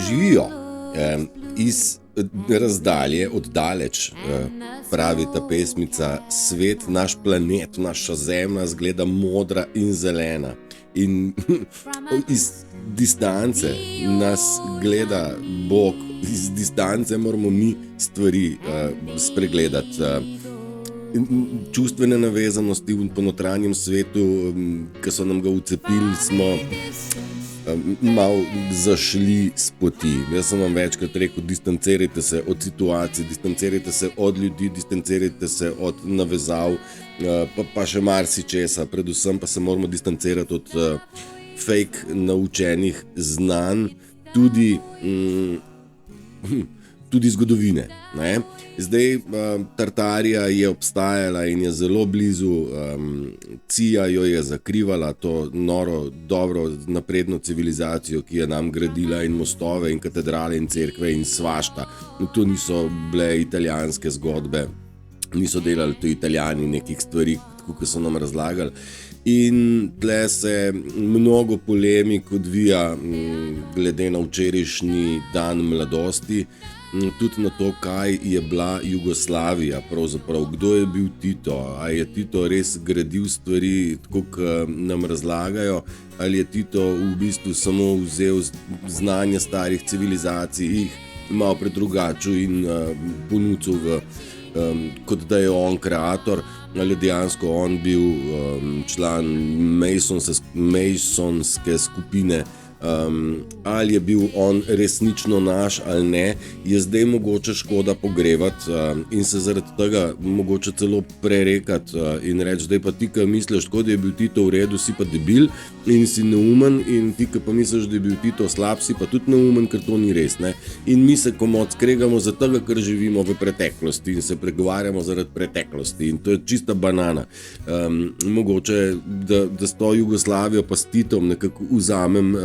Živijo iz razdalje, oddaleč, pravi ta pesmica, svet, naš planet, naša zemlja zgleda modra in zelena. In iz distance nas gleda Bog, iz distance moramo mi stvari spregledati. Čustvene navezanosti v ponotranjem svetu, ki so nam ga vcepili, smo malo zašli s poti. Jaz sem vam večkrat rekel, distancirajte se od situacij, distancirajte se od ljudi, distancirajte se od navezav, pa še marsičesa. Predvsem pa se moramo distancirati od fake naučenih znanj, tudi zgodovine. Ne? Zdaj, Tartarija je obstajala in je zelo blizu, CIA jo je zakrivala, to noro, dobro, napredno civilizacijo, ki je nam gradila in mostove in katedrale in cerkve in svašta. To niso bile italijanske zgodbe, niso delali to Italijani nekih stvari, kot so nam razlagali. In tle se mnogo polemik odvija glede na včerajšnji dan mladosti, tudi na to, kaj je bila Jugoslavija pravzaprav, kdo je bil Tito, a je Tito res gradil stvari, tako kot nam razlagajo, ali je Tito v bistvu samo vzel znanje starih civilizacij, jih malo predrugačil in ponudil kot da je on kreator, ali dejansko on bil član Masonske skupine, ali je bil on resnično naš ali ne, je zdaj mogoče škoda pogrevati in se zaradi tega mogoče celo prerekati in reči, da je pa ti, ki misliš, tako da je bil Tito v redu, si pa debil in si neumen, in ti, ki pa misliš, da je bil Tito slab, si pa tudi neumen, ker to ni res. Ne? In mi se komot skregamo za tega, ker živimo v preteklosti in se pregovarjamo zaradi preteklosti in to je čista banana. Mogoče, da s to Jugoslavijo pa s Titom nekako vzamem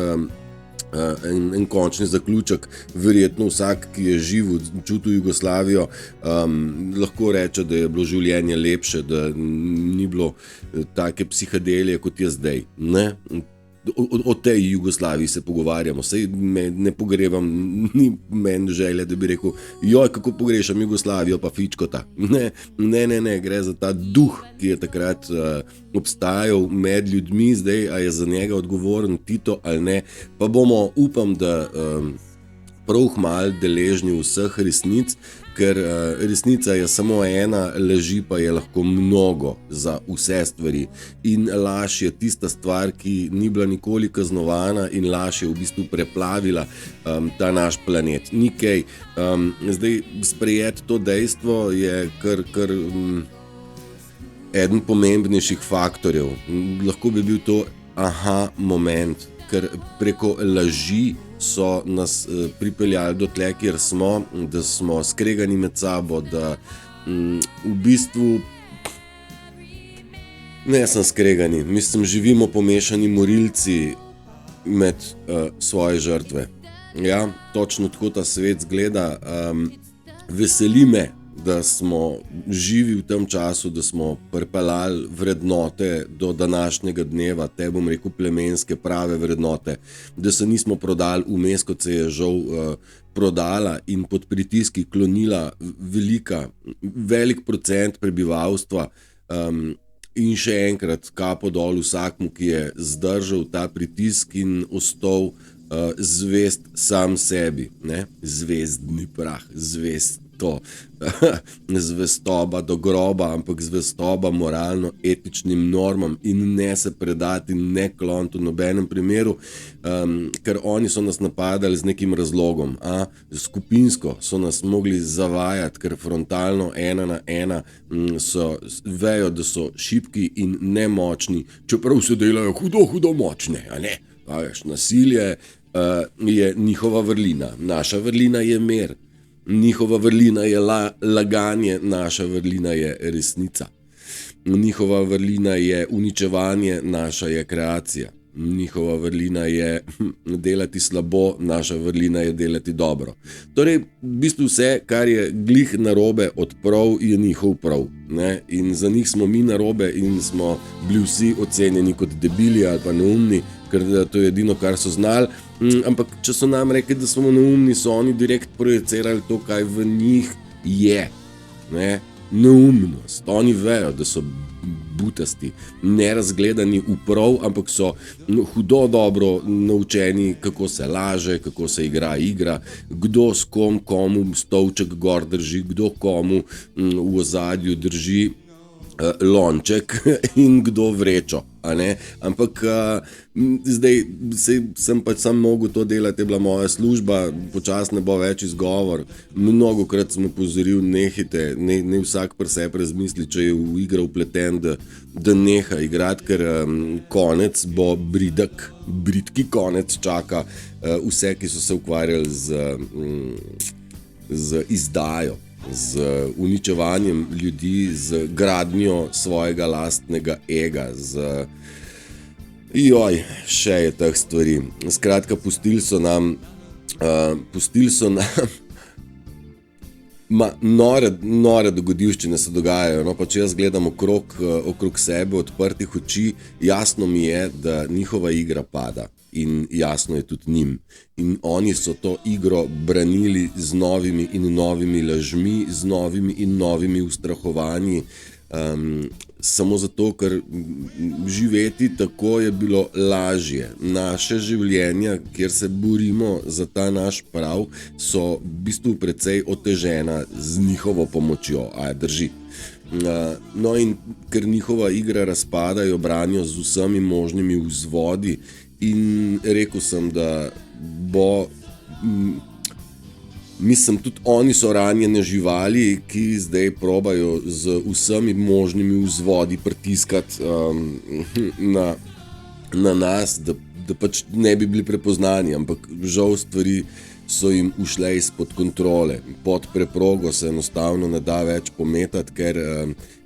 en končni zaključek. Verjetno vsak, ki je živ, čutil Jugoslavijo, lahko reče, da je bilo življenje lepše, da ni bilo take psihadelije, kot je zdaj. Ne? O tej Jugoslaviji se pogovarjamo, sej ne pogrevam, ni meni želje, da bi rekel, joj, kako pogrešam Jugoslavijo pa fičkota. Ne, gre za ta duh, ki je takrat obstajal med ljudmi, zdaj, a je za njega odgovoren Tito ali ne, pa bomo, upam, da prav malo deležni vseh resnic, ker resnica je samo ena, laži pa je lahko mnogo za vse stvari. In laž je tista stvar, ki ni bila nikoli kaznovana, in laž je v bistvu preplavila ta naš planet. Ni kaj. Zdaj, sprejeti to dejstvo je kar eden pomembnejših faktorjev. Lahko bi bil to moment, ker preko laži so nas pripeljali do tle, kjer smo, da smo skregani med sabo, da v bistvu ne sem skregani, mislim, živimo pomešani morilci med svoje žrtve. Ja, točno tako ta svet zgleda. Veseli me, da smo živi v tem času, da smo pripeljali vrednote do današnjega dneva, te bom rekel plemenske, prave vrednote, da se nismo prodali vmes, kot se je žal prodala in pod pritiski klonila velik procent prebivalstva, in še enkrat kapo dol vsakmu, ki je zdržal ta pritisk in ostal zvest sam sebi, ne? Zvezdni prah, zvest to, zvestoba do groba, ampak zvestoba moralno-etičnim normam in ne se predati, ne kloniti v nobenem primeru, ker oni so nas napadali z nekim razlogom, skupinsko so nas mogli zavajati, ker frontalno 1 na 1 vejo, da so šibki in nemočni, čeprav se delajo hudo močne, a ne? Nasilje je njihova vrlina, naša vrlina je mir. Njihova vrlina je laganje, naša vrlina je resnica. Njihova vrlina je uničevanje, naša je kreacija. Njihova vrlina je delati slabo, naša vrlina je delati dobro. Torej, v bistvu vse, kar je glih narobe od prav, je njihov prav. Ne? In za njih smo mi narobe in smo bili vsi ocenjeni kot debili ali pa neumni, ker to je edino, kar so znali. Ampak če so nam rekli, da smo neumni, so oni direkt projicirali to, kaj v njih je. Ne? Neumnost. Oni vejo, da so butasti, nerazgledani v prav, ampak so hudo dobro naučeni, kako se laže, kako se igra, kdo s kom, komu stolček gor drži, kdo komu v ozadju drži lonček in kdo vrečo. Ampak zdaj sem pač sam mogel to delati, je bila moja služba, počasno ne bo več izgovor. Mnogokrat sem opozoril, nehajte, ne vsak pri sebi razmisli, če je v igro vpleten, da neha igrati, ker konec bo bridki konec čaka vse, ki so se ukvarjali z izdajo, z uničevanjem ljudi, z gradnjo svojega lastnega ega, še je teh stvari. Skratka, pustili so nam nore dogodivščine se dogajajo. No, pa če jaz gledam okrog sebe odprtih oči, jasno mi je, da njihova igra pada. In jasno je tudi njim. In oni so to igro branili z novimi in novimi lažmi, z novimi in novimi ustrahovanji, samo zato, ker živeti tako je bilo lažje. Naše življenja, kjer se borimo za ta naš prav, so v bistvu precej otežena z njihovo pomočjo, drži. No in ker njihova igra razpada, jo branijo z vsemi možnimi vzvodi. In rekel sem, da mislim, tudi oni so ranjene živali, ki zdaj probajo z vsemi možnimi vzvodi pritiskati na nas, da pač ne bi bili prepoznani, ampak žal stvari so jim ušle izpod kontrole. Pod preprogo se enostavno ne da več pometati, ker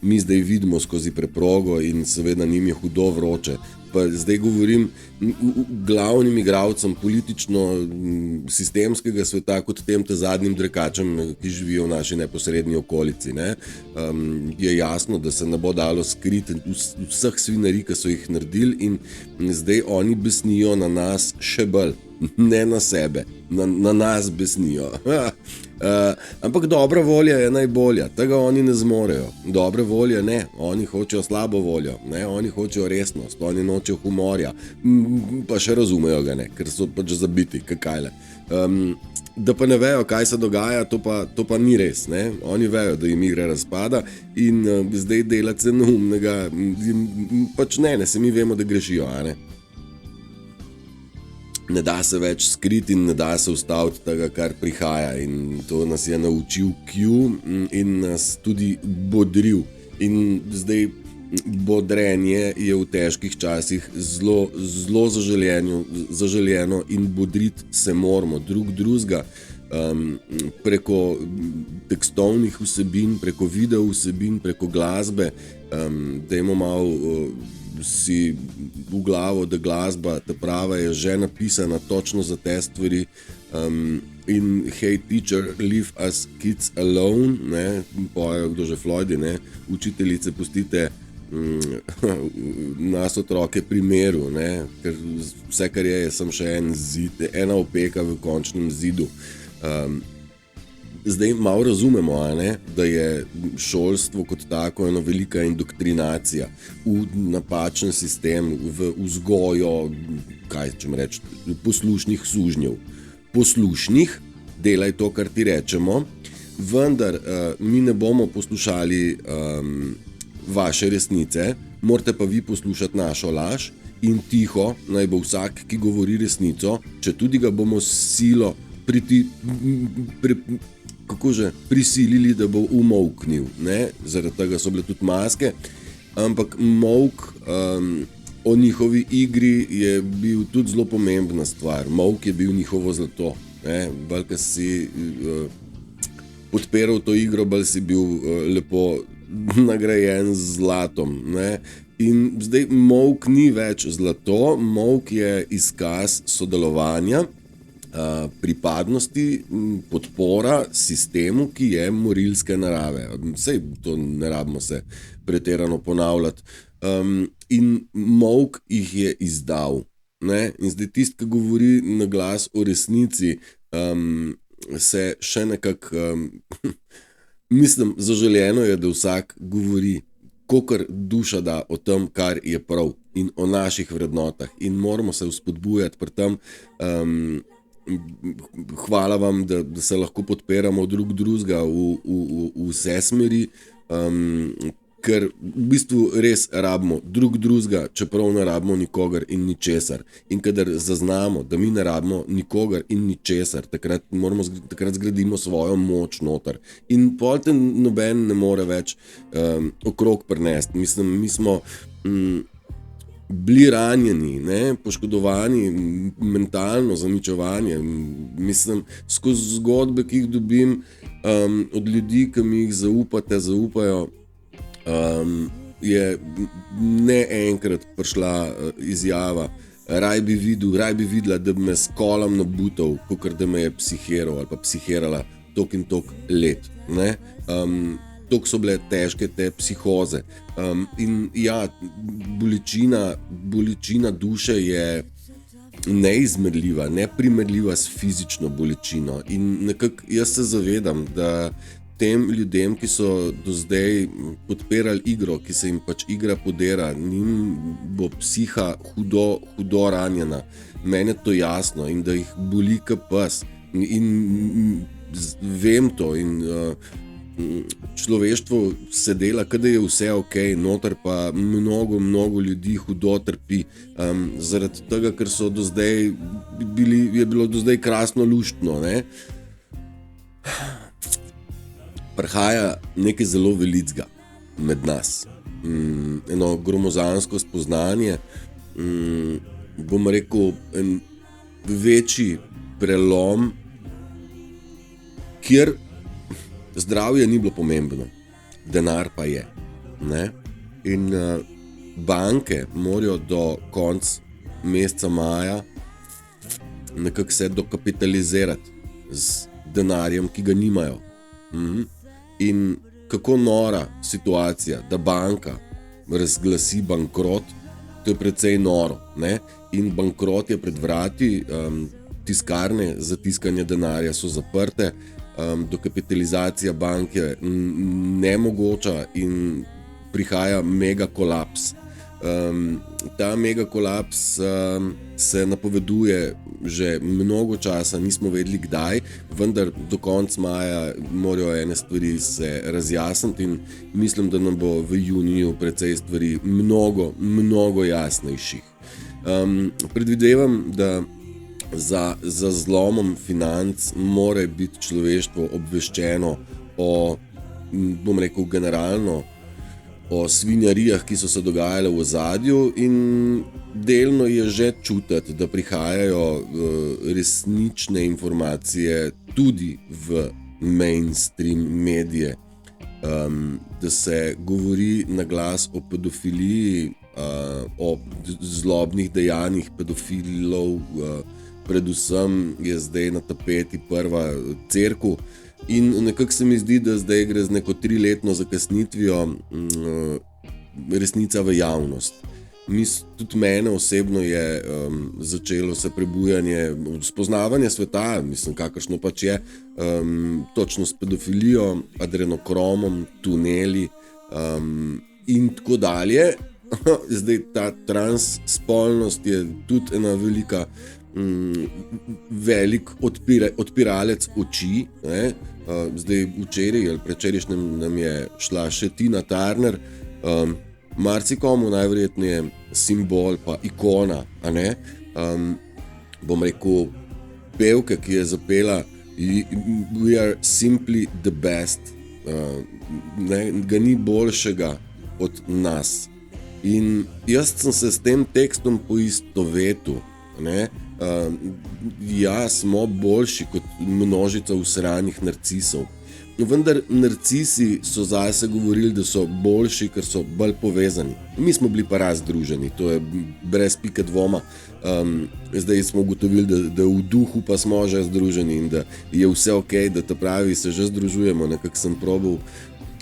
mi zdaj vidimo skozi preprogo in seveda njim je hudo vroče. Pa zdaj govorim glavnim igralcem politično-sistemskega sveta, kot tem zadnjim drekačem, ki živijo v naši neposrednji okolici. Je jasno, da se ne bo dalo skriti vseh svinarij, ki so jih naredili, in zdaj oni besnijo na nas še bolj. Ne na sebe, na nas besnijo. Ampak dobra volja je najbolja, tega oni ne zmorejo. Dobre volje ne, oni hočejo slabo voljo, ne? Oni hočejo resnost, oni nočejo humorja, pa še razumejo ga ne, ker so pač zabiti, kakajle. Da pa ne vejo, kaj se dogaja, to pa ni res. Ne? Oni vejo, da jim igra razpada in zdaj delati se neumnega, pač ne, se mi vemo, da grešijo, ne? Ne da se več skriti in ne da se ustaviti tega, kar prihaja, in to nas je naučil Q in nas tudi bodril. In zdaj bodrenje je v težkih časih zelo zaželjeno in bodriti se moramo drugega preko tekstovnih vsebin, preko video vsebin, preko glasbe. Dajmo malo si v glavo, da glasba, ta prava je že napisana točno za te stvari. In Hey Teacher, Leave Us Kids Alone, ne, pojejo kdo že Floydi, ne, učiteljice pustite nas otroke pri miru, ne, ker vse, kar je samo še en zid, ena opeka v končnem zidu. Zdaj malo razumemo, da je šolstvo kot tako ena velika indoktrinacija v napačen sistem, v vzgojo, kaj čem reči, poslušnih sužnjev. Poslušnih, delaj to, kar ti rečemo, vendar mi ne bomo poslušali vaše resnice, morate pa vi poslušati našo laž in tiho naj bo vsak, ki govori resnico, če tudi ga bomo s silo prisilili, da bo umolknil. Zaradi tega so bile tudi maske, ampak molk o njihovi igri je bil tudi zelo pomembna stvar. Molk je bil njihovo zlato. Bolj, ko si podpiral to igro, bolj si bil lepo nagrajen z zlatom. In zdaj molk ni več zlato, molk je izkaz sodelovanja, pripadnosti, podpora sistemu, ki je morilske narave. Sej to ne rabimo se pretirano ponavljati. In molk jih je izdal. Ne? In zdaj tisti, ki govori na glas o resnici, se še nekako, mislim, zaželeno je, da vsak govori, kolikor duša da o tem, kar je prav in o naših vrednotah. In moramo se vzpodbujati pri tem. Hvala vam, da se lahko podpiramo drug drugega v vse smeri, ker v bistvu res rabimo drug drugega, čeprav ne rabimo nikogar in ničesar. In kadar zaznamo, da mi ne rabimo nikogar in ničesar, takrat zgradimo svojo moč noter. In pol te noben ne more več okrog prinesti. Mislim, mi smo bili ranjeni, ne, poškodovani, mentalno zaničevanje. Mislim, skozi zgodbe, ki jih dobim od ljudi, ki mi jih zaupajo, je ne enkrat prišla izjava, raj bi videla, da bi me s kolom nabutal, kakor da me je psihiral ali pa psihirala tok in tok let. Ne? Tok so bile težke te psihoze. In ja, bolečina duše je neizmerljiva, neprimerljiva s fizično bolečino. In nekako jaz se zavedam, da tem ljudem, ki so do zdaj podpirali igro, ki se jim pač igra podera, njim bo psiha hudo ranjena. Meni je to jasno in da jih boli kot pes. In vem to in človeštvo se dela, kada je vse ok, noter pa mnogo ljudi hudo trpi. Zaradi tega, ker so do zdaj je bilo do zdaj krasno luštno, ne? Prihaja nekaj zelo velikega med nas. Eno gromozansko spoznanje, bom rekel, en večji prelom, kjer zdravje ni bilo pomembno, denar pa je. Ne? In banke morajo do konca meseca maja nekako se dokapitalizirati z denarjem, ki ga nimajo. In kako nora situacija, da banka razglasi bankrot, to je precej noro. Ne? In bankrot je pred vrati, tiskarne za tiskanje denarja so zaprte, dokapitalizacija banke nemogoča in prihaja mega kolaps. Ta mega kolaps se napoveduje že mnogo časa, nismo vedeli kdaj, vendar do konca maja morajo ene stvari se razjasniti in mislim, da nam bo v juniju precej stvari mnogo jasnejših. Predvidevam, da za zlomom financ mora biti človeštvo obveščeno o, bom rekel, generalno o svinjarijah, ki so se dogajale v ozadju in delno je že čutiti, da prihajajo resnične informacije tudi v mainstream medije, da se govori na glas o pedofiliji, o zlobnih dejanjih pedofilov, predvsem je zdaj na tapeti prva cerkev. In nekako se mi zdi, da zdaj gre z neko 3-letno zakasnitvijo resnica v javnost. Tudi mene osebno je začelo se prebujanje, spoznavanje sveta, mislim, kakršno pač je, točno s pedofilijo, adrenokromom, tuneli in tako dalje. Zdaj ta transspolnost je tudi ena velik odpiralec oči. Ne? Zdaj včeraj ali predvčerajšnjem nam je šla še Tina Turner, marsikomu najverjetneje simbol pa ikona, a ne? Bom rekel, pevke, ki je zapela We are simply the best, ga ni boljšega od nas. In jaz sem se s tem tekstom poistovetil, ne? Ja, smo boljši kot množica usranih narcisov. Vendar narcisi so zase govorili, da so boljši, ker so bolj povezani. Mi smo bili pa razdruženi, to je brez pike dvoma. Zdaj smo ugotovili, da v duhu pa smo že združeni in da je vse ok, da ta pravi se že združujemo. Nekako sem probal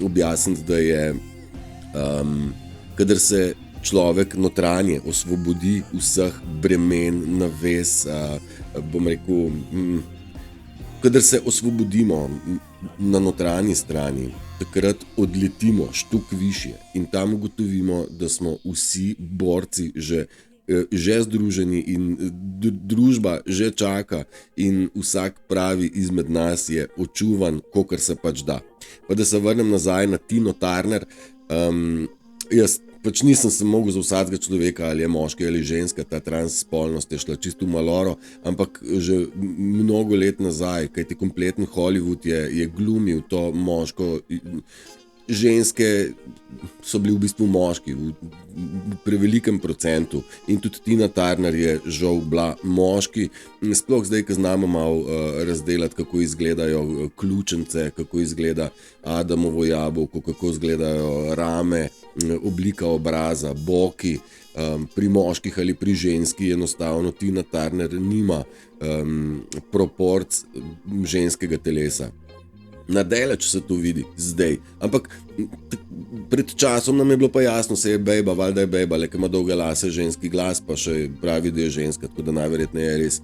objasniti, da je, kadar se človek notranje osvobodi vseh bremen, navez, bom rekel, kadar se osvobodimo na notranji strani, takrat odletimo štuk višje in tam ugotovimo, da smo vsi borci že združeni in družba že čaka in vsak pravi izmed nas je očuvan, kolikor se pač da. Pa da se vrnem nazaj na Tino Turner, jaz pač nisem se mogel za vsakega človeka, ali je moški ali ženska, ta transspolnost je šla čisto v maloro, ampak že mnogo let nazaj, kajti kompletni Hollywood je glumil to moško, ženske so bili v bistvu moški v prevelikem procentu in tudi Tina Turner je žal bila moški, sploh zdaj, ko znamo malo razdelati, kako izgledajo ključence, kako izgleda Adamovo jabolko, kako izgledajo rame, oblika obraza, boki, pri moških ali pri ženski enostavno Tina Turner nima proporc ženskega telesa. Nadaleč se to vidi zdaj, ampak pred časom nam je bilo pa jasno, se je bejba, valjda je bejba, le ima dolge lase, ženski glas, pa še pravi, da je ženska, tako da najverjetneje je res.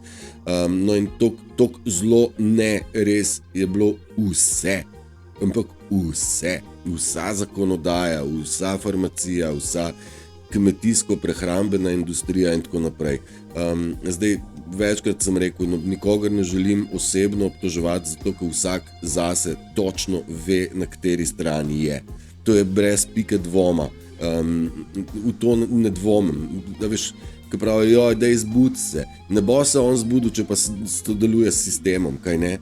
No in tok zelo ne res je bilo vse, ampak vsa zakonodaja, vsa farmacija, vsa kmetijsko-prehrambena industrija in tako naprej. Zdaj, večkrat sem rekel, nikogar ne želim osebno obtoževati, zato ker vsak zase točno ve, na kateri strani je. To je brez pike dvoma. V to ne dvomim. Da veš, ko pravijo, daj zbudi se. Ne bo se on zbudil, če pa sodeluje s sistemom, kaj ne?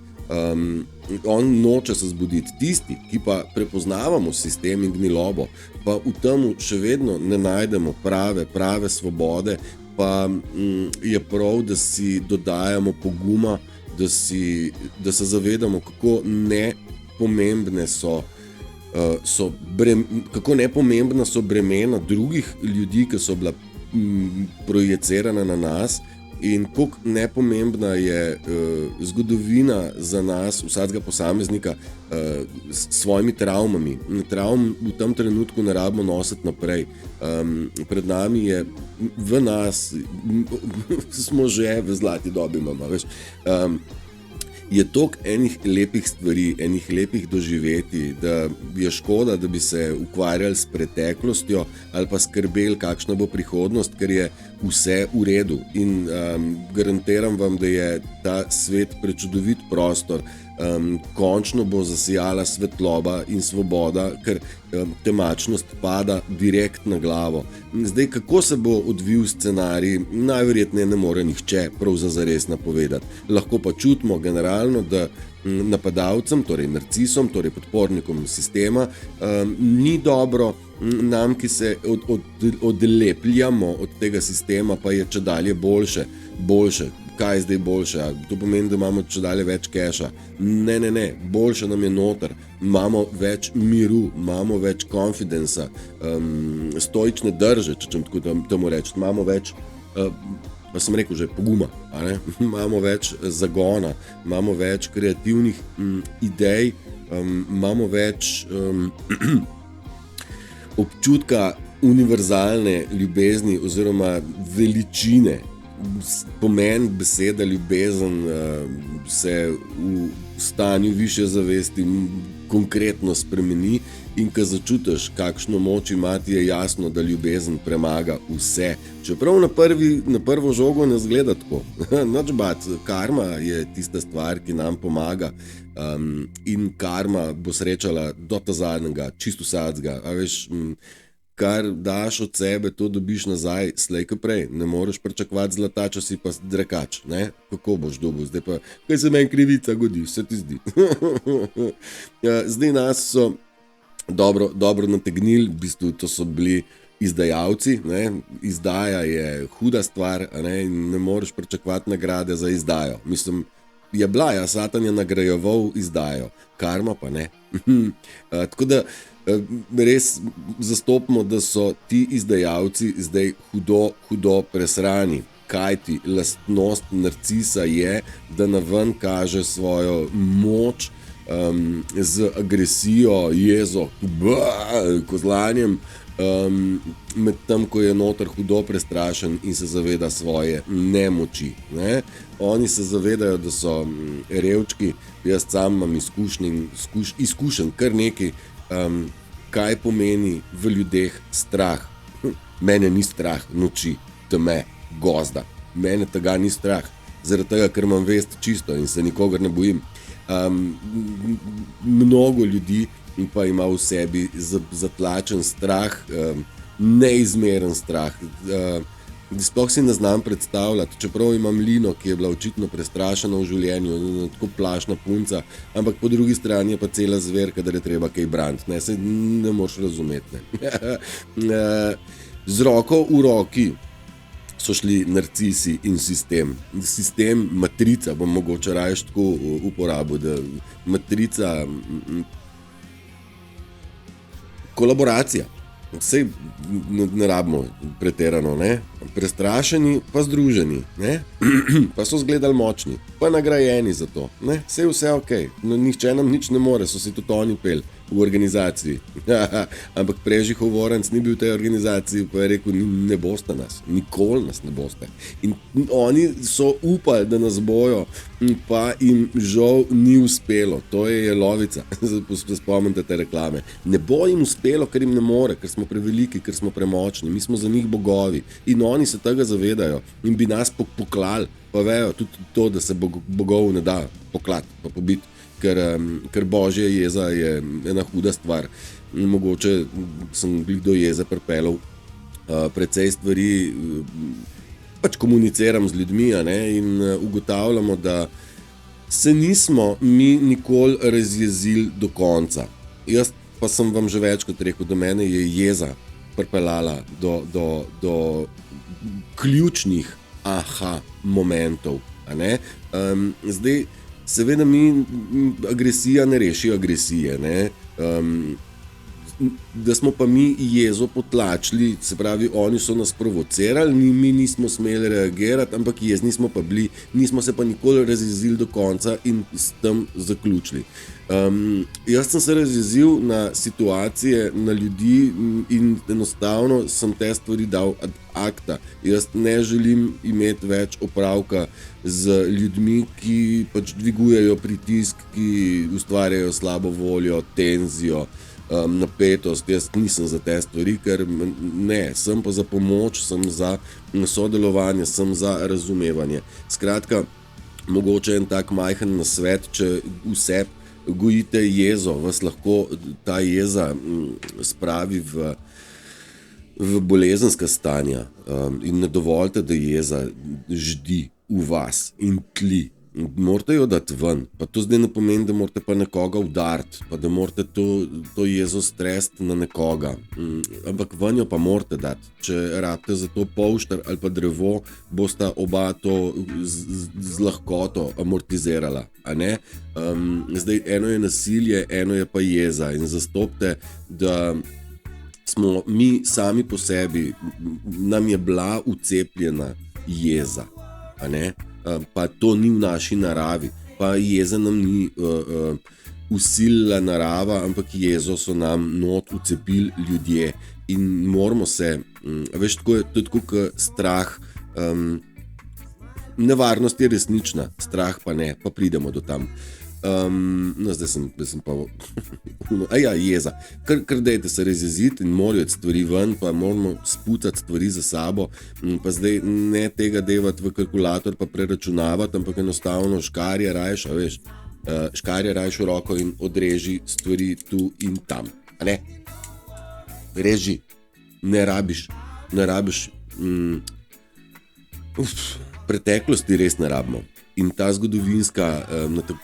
On noče se zbuditi. Tisti, ki pa prepoznavamo sistem in gnilobo, pa v temu še vedno ne najdemo prave svobode, pa je prav, da si dodajamo poguma, da se zavedamo, kako nepomembne kako nepomembna so bremena drugih ljudi, ki so bila projicirana na nas, in koliko nepomembna je zgodovina za nas, vsakega posameznika, s svojimi travmami. Travm v tem trenutku ne rabimo nositi naprej. Pred nami je, v nas, smo že v zlati dobi, mama, veš. Je toliko enih lepih stvari, enih lepih doživetij, da je škoda, da bi se ukvarjali s preteklostjo ali pa skrbeli, kakšna bo prihodnost, ker je vse v redu. In garantiram vam, da je ta svet prečudovit prostor. Končno bo zasijala svetloba in svoboda, ker temačnost pada direkt na glavo. Zdaj, kako se bo odvil scenarij, najverjetneje ne more nihče prav zares napovedati. Lahko pa čutimo generalno, da napadalcem, torej narcisom, torej podpornikom sistema, ni dobro, nam, ki se odlepljamo od tega sistema, pa je čedalje boljše. Kaj je zdaj boljše? To pomeni, da imamo čedalje več keša. Ne, boljše nam je noter. Imamo več miru, imamo več confidenca, stoične drže, če čem tako temu reči. Imamo več, pa sem rekel že, poguma, imamo več zagona, imamo več kreativnih idej, imamo več občutka univerzalne ljubezni oziroma veličine. Pomen beseda ljubezen se v stanju višje zavesti konkretno spremeni in ko začutiš, kakšno moč ima, ti je jasno, da ljubezen premaga vse. Čeprav na prvo žogo ne zgleda tako. Nič bat, karma je tista stvar, ki nam pomaga, in karma bo srečala do ta zadnjega, čisto vsakega. A veš, kar daš od sebe, to dobiš nazaj, slej ko prej. Ne moreš pričakovati zlata, če si pa drekač, ne? Kako boš dobil? Zdaj pa, kaj se meni krivica godi, se ti zdi. Zdaj nas so dobro nategnili, v bistvu to so bili izdajalci, ne? Izdaja je huda stvar, ne moreš pričakovati nagrade za izdajo. Mislim, je bila, Satan je nagrajeval izdajo, karma pa ne. Tako da res zastopimo, da so ti izdajalci zdaj hudo presrani, kajti lastnost narcisa je, da naven kaže svojo moč z agresijo, jezo, kozlanjem, medtem ko je noter hudo prestrašen in se zaveda svoje nemoči. Ne? Oni se zavedajo, da so revčki, jaz sam imam izkušen kar nekaj, kaj pomeni v ljudeh strah. Mene ni strah noči, teme, gozda. Mene tega ni strah, zaradi tega, ker imam vest čisto in se nikogar ne bojim. Mnogo ljudi pa ima v sebi zatlačen strah, neizmeren strah. Sploh si ne znam predstavljati, čeprav imam Lino, ki je bila očitno prestrašena v življenju, tako plašna punca, ampak po drugi strani je pa cela zver, kadar je treba kaj braniti. Ne, se ne moš razumeti. Ne. Z roko v roki so šli narcisi in sistem. Sistem, matrica, bom mogoče raje tako uporabil, da matrica, kolaboracija. Vsej ne rabimo preterano, ne? Prestrašeni pa združeni, ne? Pa so zgledali močni, pa nagrajeni za to, ne? Sej vse okej, no, nihče nam nič ne more, so si tudi oni pel v organizaciji. Ampak Prežihov Voranc ni bil v tej organizaciji, pa je rekel, ne boste nas, nikoli nas ne boste. In oni so upali, da nas bojo, pa jim žal ni uspelo, to je jelovica, spomnite te reklame. Ne bo jim uspelo, ker jim ne more, ker smo preveliki, ker smo premočni, mi smo za njih bogovi in oni se tega zavedajo in bi nas poklali, pa vejo tudi to, da se bogov ne da poklati, pa pobiti. Ker božja jeza je ena huda stvar. Mogoče sem do jeze pripeljal precej stvari, pač komuniciram z ljudmi, ne, in ugotavljamo, da se nismo mi nikoli razjezili do konca. Jaz pa sem vam že večkrat rekel, da mene je jeza pripeljala do ključnih aha momentov. A ne? Zdaj, seveda mi agresija ne reši agresije, ne? Da smo pa mi jezo potlačili, se pravi, oni so nas provocirali, mi nismo smeli reagirati, ampak jezni smo pa bili, nismo se pa nikoli razjezili do konca in s tem zaključili. Jaz sem se razjezil na situacije, na ljudi in enostavno sem te stvari dal ad acta. Jaz ne želim imeti več opravka z ljudmi, ki pač dvigujejo pritisk, ki ustvarjajo slabo voljo, tenzijo, napetost. Jaz nisem za te stvari, ker ne, sem pa za pomoč, sem za sodelovanje, sem za razumevanje. Skratka, mogoče en tak majhen nasvet, če vse gojite jezo, vas lahko ta jeza spravi v bolezenska stanja in ne dovolite, da jeza ždi v vas in tli. Morate jo dati ven, pa to zdaj ne pomeni, da morate pa nekoga udariti, pa da morate to jezo stresti na nekoga, ampak ven jo pa morate dati. Če rabite za to polštar ali pa drevo, boste oba to z lahkoto amortizirala, a ne? Zdaj, eno je nasilje, eno je pa jeza in zastopite, da smo mi sami po sebi, nam je bila vcepljena jeza, a ne? Pa to ni v naši naravi, pa jeza nam ni usilila narava, ampak jezo so nam not vcepili ljudje in moramo se, veš, to je tako kot strah, nevarnost je resnična, strah pa ne, pa pridemo do tam. No, zdaj sem pa jeza, kar dajte se razjeziti in morajo stvari ven, pa moramo sputati stvari za sabo, pa zdaj ne tega devati v kalkulator pa preračunavati, ampak enostavno škarje rajš, a veš, škarje rajš v roko in odreži stvari tu in tam, a ne? Reži, ne rabiš, preteklosti res ne rabimo. In ta zgodovinska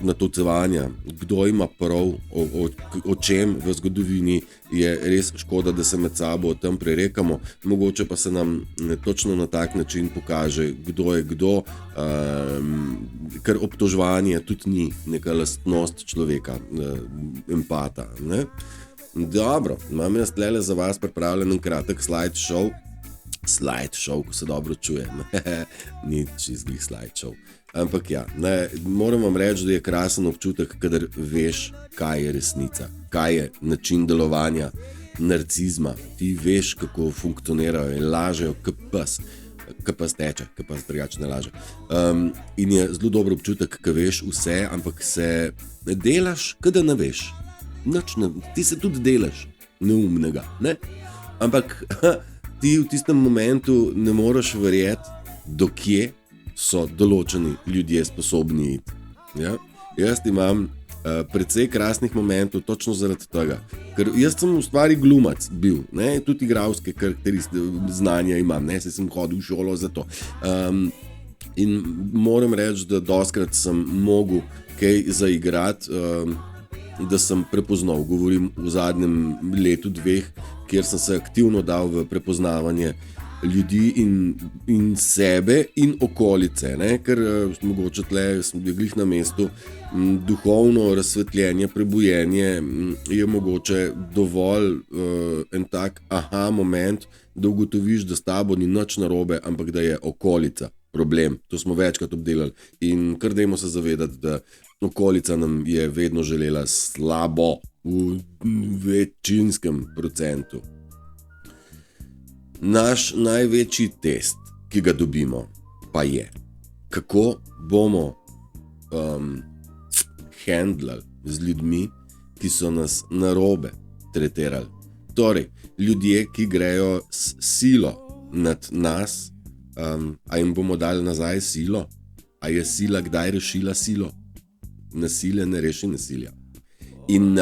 natolcevanja, kdo ima prav, o čem v zgodovini, je res škoda, da se med sabo o tem prerekamo. Mogoče pa se nam točno na tak način pokaže, kdo je kdo, ker obtoževanje tudi ni neka lastnost človeka, empata. Ne? Dobro, imam jaz tlele za vas pripravljen en kratek slideshow, ko se dobro čuje, ni čizglih slideshow. Ampak ja, moram vam reči, da je krasen občutek, kadar veš, kaj je resnica, kaj je način delovanja, narcizma, ti veš, kako funkcionirajo in lažejo kot pes. Pes teče, pes drugače ne laže. In je zelo dober občutek, ko veš vse, ampak se delaš, kot da ne veš. Ti se tudi delaš neumnega, ne? Ampak ti v tistem momentu ne moreš verjeti, do kje so določeni ljudje sposobni iti. Ja? Jaz imam precej krasnih momentov točno zaradi tega. Ker jaz sem v stvari glumac bil, ne? Tudi igralske znanja imam, ne? Saj sem hodil v šolo za to. In moram reči, da dostikrat sem mogel kaj zaigrati, da sem prepoznal, govorim v zadnjem letu, 2, kjer sem se aktivno dal v prepoznavanje ljudi in sebe in okolice, ne? Ker mogoče tle sem bil glih na mestu, duhovno razsvetljenje, prebujenje je mogoče dovolj en tak moment, da ugotoviš, da s tabo ni nič narobe, ampak da je okolica problem. To smo večkrat obdelali in kar dajmo se zavedati, da okolica nam je vedno želela slabo v večinskem procentu. Naš največji test, ki ga dobimo, pa je, kako bomo handlali z ljudmi, ki so nas narobe tretirali. Torej, ljudje, ki grejo s silo nad nas, a jim bomo dali nazaj silo? A je sila kdaj rešila silo? Nasilje ne reši nasilja. In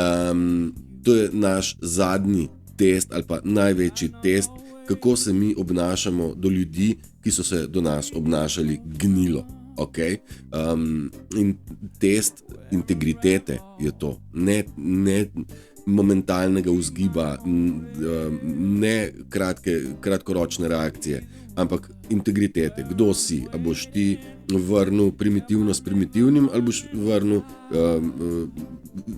to je naš zadnji test ali pa največji test, kako se mi obnašamo do ljudi, ki so se do nas obnašali gnilo. Okay? In test integritete je to, ne momentalnega vzgiba, ne kratkoročne reakcije, ampak integritete. Kdo si? A boš ti vrnil primitivno s primitivnim, ali boš vrnil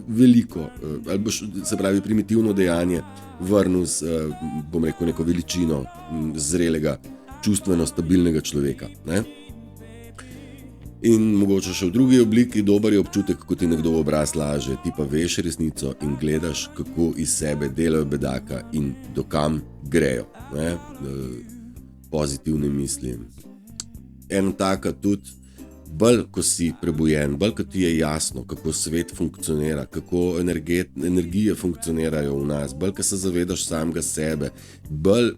veliko, ali boš, se pravi, primitivno dejanje vrnil z, bom rekel, neko veličino zrelega, čustveno stabilnega človeka, ne? In mogoče še v drugi obliki dober je občutek, ko ti nekdo v obraz laže, ti pa veš resnico in gledaš, kako iz sebe delajo bedaka in dokam grejo, ne? Pozitivne misli. En taka tudi, bolj ko si prebujen, bolj ko ti je jasno, kako svet funkcionira, kako energije funkcionirajo v nas, bolj ko se zavedaš samega sebe, bolj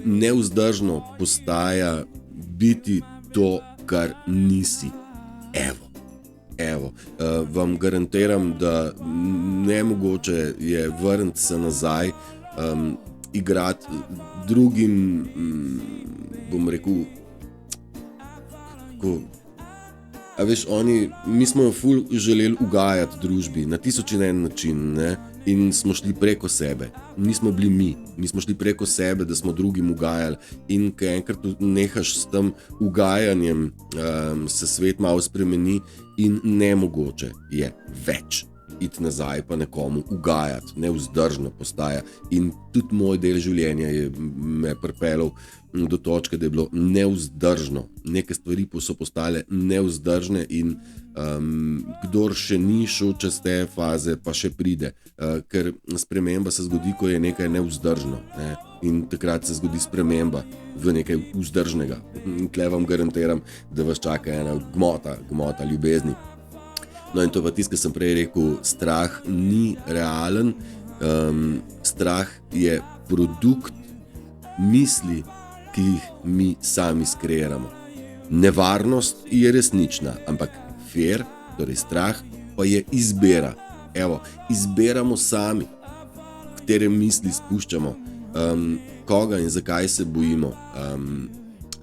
nevzdržno postaja biti to, kar nisi. Evo, vam garantiram, da nemogoče je vrniti se nazaj, igrati drugim, bom rekel, kako, a veš, mi smo jo ful želeli ugajati družbi na 1001 način, ne? In smo šli preko sebe, nismo bili mi smo šli preko sebe, da smo drugim ugajali, in ko enkrat nehaš s tem ugajanjem, se svet malo spremeni in nemogoče je več iti nazaj pa nekomu ugajati, nevzdržno postaja. In tudi moj del življenja je me pripeljal do točke, da je bilo nevzdržno. Neke stvari so postale nevzdržne in kdor še ni šel čez te faze, pa še pride. Ker sprememba se zgodi, ko je nekaj nevzdržno, ne? In takrat se zgodi sprememba v nekaj vzdržnega. In tle vam garantiram, da vas čaka ena gmota ljubezni. No in to pa tisto, kar sem prej rekel, strah ni realen, strah je produkt misli, ki jih mi sami skreiramo. Nevarnost je resnična, ampak fear, torej strah, pa je izbira. Evo, izberamo sami, katere misli spuščamo, koga in zakaj se bojimo.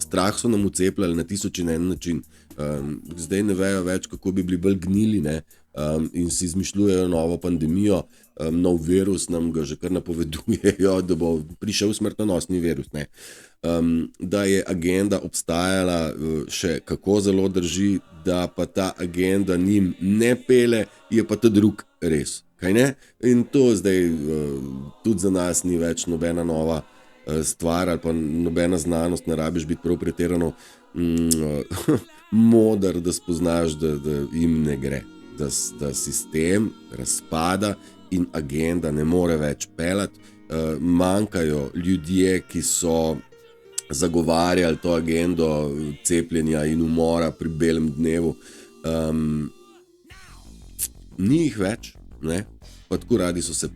Strah so nam vcepljali na 1001 način. Zdaj ne vejo več, kako bi bili bolj gnili, ne? In si izmišljujejo novo pandemijo, nov virus, nam ga že kar napovedujejo, da bo prišel smrtonosni virus, ne? Da je agenda obstajala, še kako zelo drži, da pa ta agenda njim ne pele, je pa ta drug res, kaj ne? In to zdaj tudi za nas ni več nobena nova stvar ali pa nobena znanost, ne rabiš biti prav pretirano moder, da spoznaš, da jim ne gre. da sistem razpada in agenda ne more več pelati. Manjkajo ljudje, ki so zagovarjali to agendo cepljenja in umora pri belem dnevu. Ni jih več, ne? Pa tako radi so se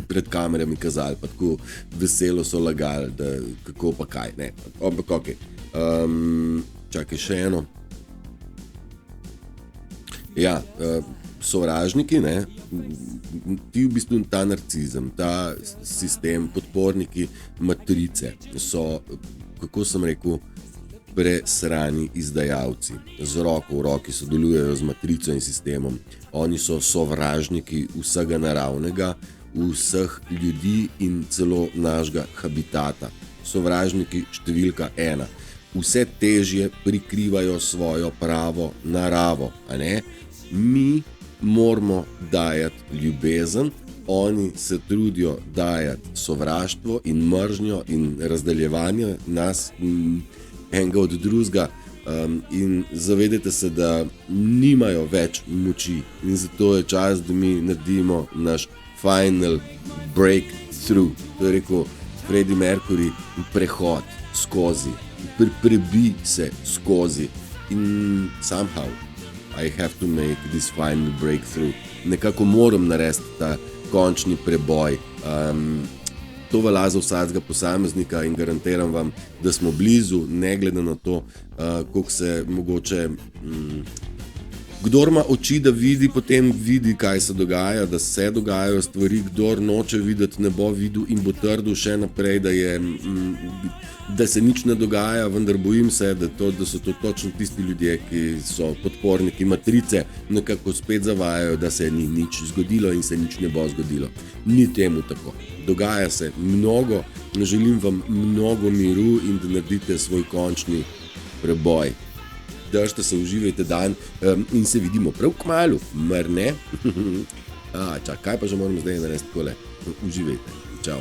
pred kamerami kazali, pa tako veselo so lagali, da kako pa kaj, ne? Ampak okej. Čakaj še eno. Ja, sovražniki, ne? Ti v bistvu ta narcizem, ta sistem, podporniki matrice so, kako sem rekel, presrani izdajalci. Z roko v roki sodelujejo z matrico in sistemom. Oni so sovražniki vsega naravnega, vseh ljudi in celo našega habitata. Sovražniki številka 1. Vse težje prikrivajo svojo pravo naravo, a ne? Mi moramo dajati ljubezen, oni se trudijo dajati sovraštvo in mržnjo in razdaljevanje nas enega od drugega, in zavedajte se, da nimajo več moči in zato je čas, da mi naredimo naš final breakthrough. To je rekel Freddie Mercury, prehod skozi, prebi se skozi in somehow I have to make this final breakthrough. Nekako moram narediti ta končni preboj. To velja za vsakega posameznika in garantiram vam, da smo blizu, ne glede na to, koliko se mogoče... Kdor ima oči, da vidi, potem vidi, kaj se dogaja, da se dogajajo stvari. Kdor noče videti, ne bo videl in bo trdil še naprej, da se nič ne dogaja, vendar bojim se, da so to točno tisti ljudje, ki so podporniki matrice, nekako spet zavajajo, da se ni nič zgodilo in se nič ne bo zgodilo. Ni temu tako. Dogaja se mnogo, želim vam mnogo miru in da naredite svoj končni preboj. Držite se, uživajte dan in se vidimo prav kmalu, mar ne? Kaj pa že moram zdaj narediti takole? Uživajte. Čau.